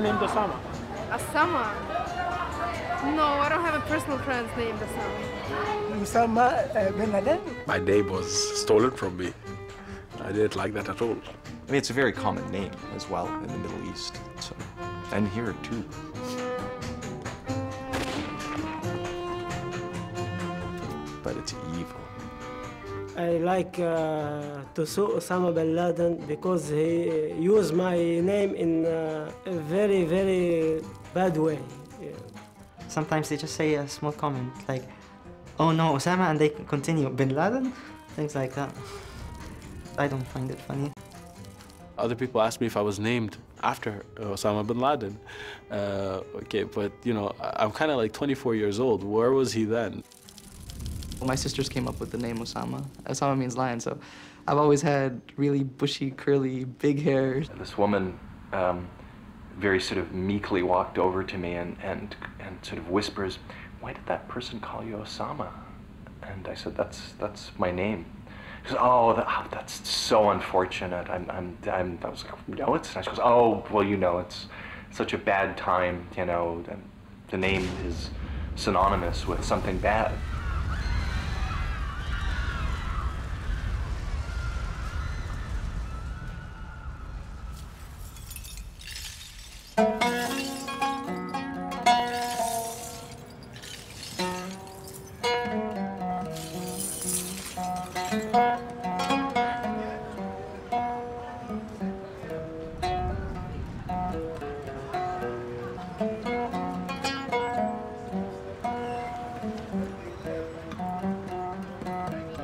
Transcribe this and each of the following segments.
Named Osama? Osama? No, I don't have a personal friend named Osama. Osama bin Laden? My name was stolen from me. I didn't like that at all. I mean, it's a very common name as well in the Middle East, so, and here too. But it's evil. I like to sue Osama bin Laden because he used my name in a very, very bad way. Yeah. Sometimes they just say a small comment like, oh no, Osama, and they continue, bin Laden? Things like that. I don't find it funny. Other people asked me if I was named after Osama bin Laden. Okay, but you know, I'm kind of like 24 years old. Where was he then? My sisters came up with the name Osama. Osama means lion, so I've always had really bushy, curly, big hair. This woman very sort of meekly walked over to me and sort of whispers, "Why did that person call you Osama?" And I said, "That's my name." She goes, "Oh, that's so unfortunate." I was like, "No, it's not." She goes, "Oh, well, you know, it's such a bad time, you know, the name is synonymous with something bad."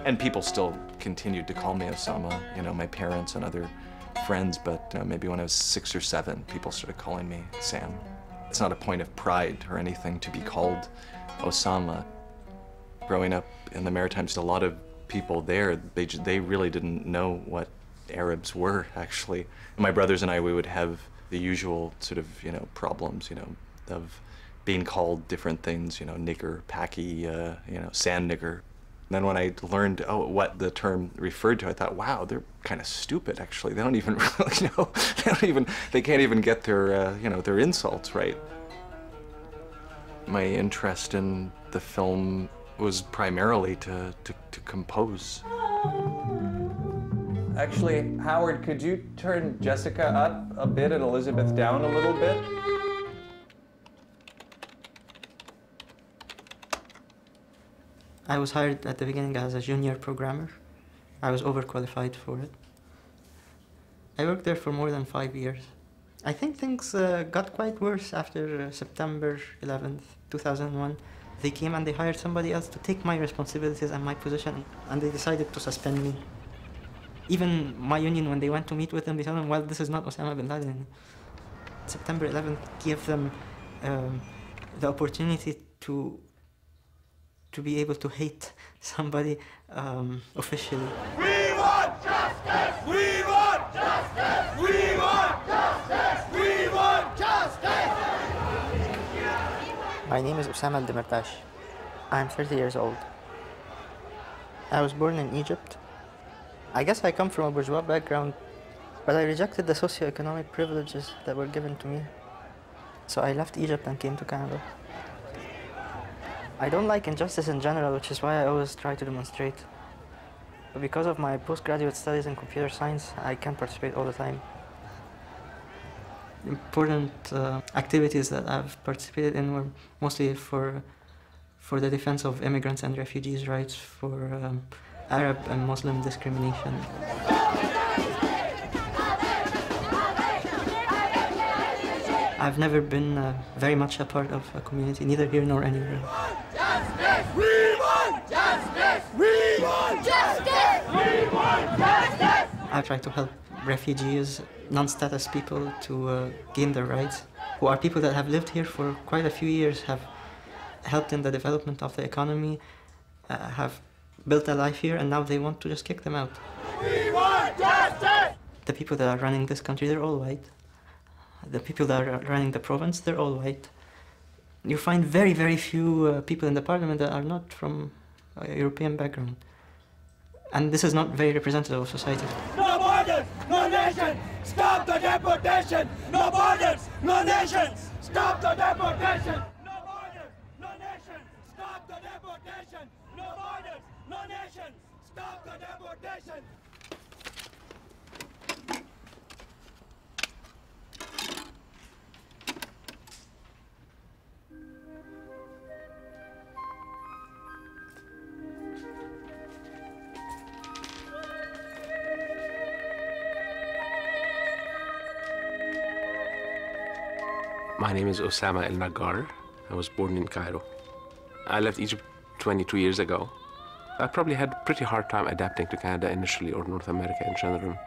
And people still continued to call me Osama, you know, my parents and other friends, but maybe when I was 6 or 7, people started calling me Sam. It's not a point of pride or anything to be called Osama. Growing up in the Maritimes, a lot of people there, they really didn't know what Arabs were, actually. My brothers and I, we would have the usual sort of, you know, problems, you know, of being called different things, you know, nigger, Paki, you know, sand nigger. And then when I learned what the term referred to, I thought, wow, they're kind of stupid, actually. They don't even really know. They can't even get their, you know, their insults right. My interest in the film was primarily to compose. Actually, Howard, could you turn Jessica up a bit and Elizabeth down a little bit? I was hired at the beginning as a junior programmer. I was overqualified for it. I worked there for more than 5 years. I think things got quite worse after September 11th, 2001. They came and they hired somebody else to take my responsibilities and my position, and they decided to suspend me. Even my union, when they went to meet with them, they told them, well, this is not Osama bin Laden. September 11th gave them the opportunity to be able to hate somebody officially. We want justice! We want justice! We want justice! We want justice! My name is Osama Demirtash. I'm 30 years old. I was born in Egypt. I guess I come from a bourgeois background, but I rejected the socioeconomic privileges that were given to me. So I left Egypt and came to Canada. I don't like injustice in general, which is why I always try to demonstrate. But because of my postgraduate studies in computer science, I can't participate all the time. Important activities that I've participated in were mostly for the defense of immigrants and refugees' rights, for Arab and Muslim discrimination. I've never been very much a part of a community, neither here nor anywhere else. Justice! We want justice! We want justice! We want justice! I try to help refugees, non-status people to gain their rights, who are people that have lived here for quite a few years, have helped in the development of the economy, have built a life here, and now they want to just kick them out. We want justice! The people that are running this country, they're all white. The people that are running the province, they're all white. You find very, very few people in the parliament that are not from a European background. And this is not very representative of society. No borders, no nation! Stop the deportation! No borders, no nations! Stop the deportation! No borders, no nation! Stop the deportation! No borders, no nation! Stop the deportation! My name is Osama El Nagar. I was born in Cairo. I left Egypt 22 years ago. I probably had a pretty hard time adapting to Canada initially, or North America in general.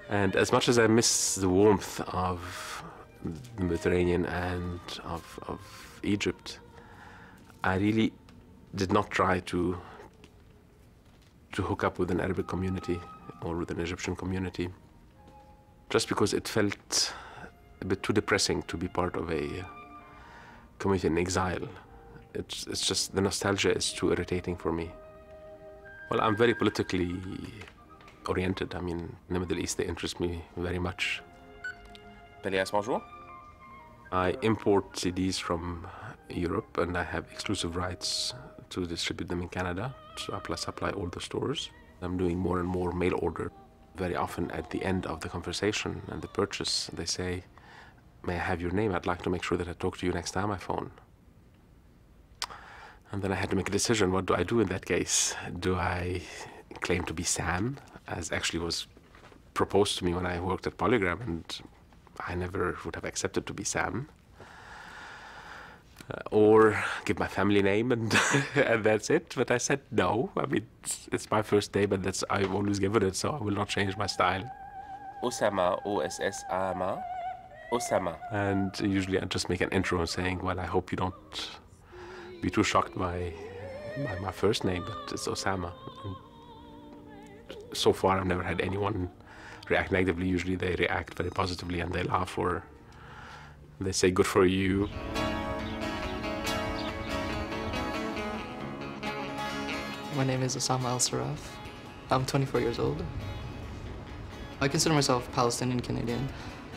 And as much as I miss the warmth of the Mediterranean and of Egypt, I really did not try to hook up with an Arabic community or with an Egyptian community, just because it felt a bit too depressing to be part of a community in exile. It's just, the nostalgia is too irritating for me. Well, I'm very politically oriented. I mean, in the Middle East, they interest me very much. Bonjour. I import CDs from Europe, and I have exclusive rights to distribute them in Canada, so I supply all the stores. I'm doing more and more mail order. Very often at the end of the conversation and the purchase, they say, "May I have your name? I'd like to make sure that I talk to you next time I phone." And then I had to make a decision. What do I do in that case? Do I claim to be Sam, as actually was proposed to me when I worked at Polygram, and I never would have accepted to be Sam? Or give my family name and, and that's it? But I said no. I mean, it's my first name, and that's, I've always given it, so I will not change my style. Osama, O-S-S-A-M-A. Osama. And usually I just make an intro saying, well, I hope you don't be too shocked by my first name, but it's Osama. And so far, I've never had anyone react negatively. Usually they react very positively and they laugh, or they say, good for you. My name is Osama Al-Saraf. I'm 24 years old. I consider myself Palestinian Canadian.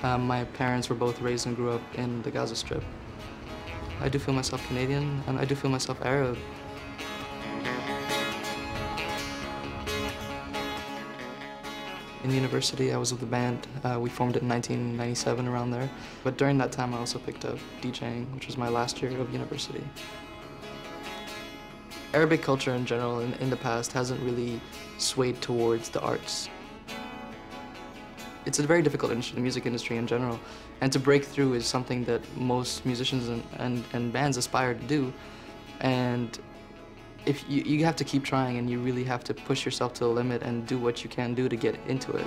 My parents were both raised and grew up in the Gaza Strip. I do feel myself Canadian, and I do feel myself Arab. In university, I was with the band. We formed it in 1997, around there. But during that time, I also picked up DJing, which was my last year of university. Arabic culture in general, in the past, hasn't really swayed towards the arts. It's a very difficult industry, the music industry in general, and to break through is something that most musicians and bands aspire to do. And if you have to keep trying, and you really have to push yourself to the limit and do what you can do to get into it.